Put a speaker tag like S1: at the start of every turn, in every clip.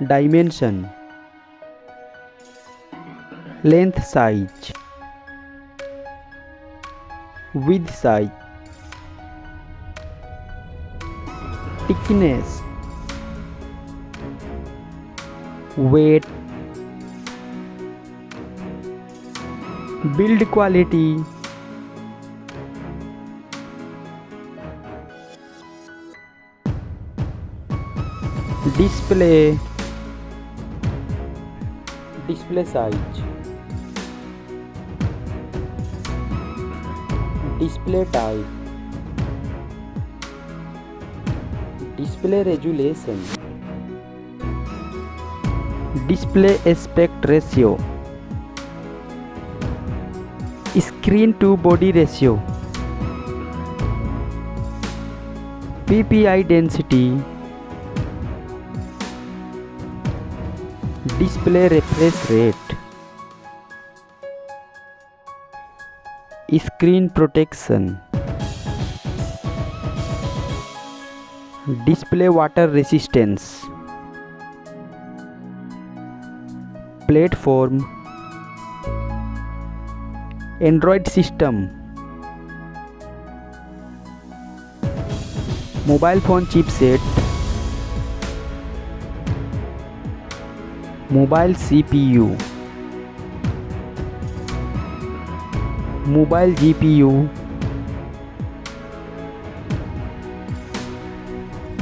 S1: dimension, length size, width size, thickness, weight, build quality, display size, display type, display resolution, display aspect ratio, screen to body ratio, PPI density, display refresh rate, screen protection, display water resistance, platform, Android system, mobile phone chipset, mobile CPU, mobile GPU,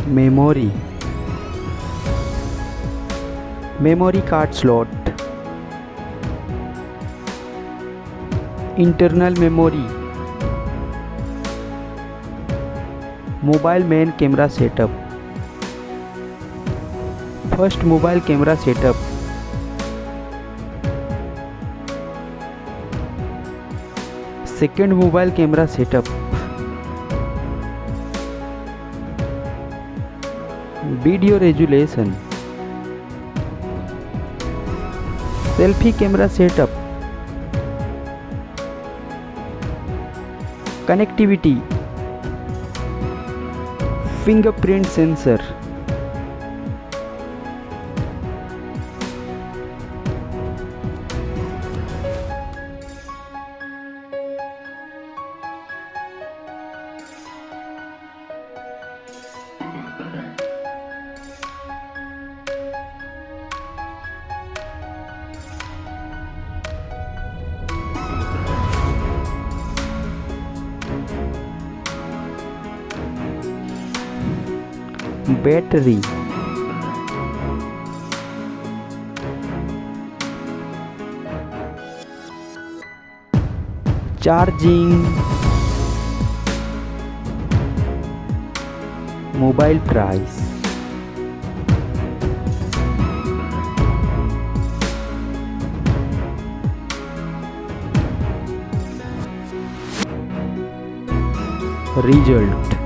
S1: memory, memory card slot, internal memory, mobile main camera setup, first mobile camera setup, second mobile camera setup, video resolution, selfie camera setup, connectivity, fingerprint sensor, battery, charging, mobile price, result.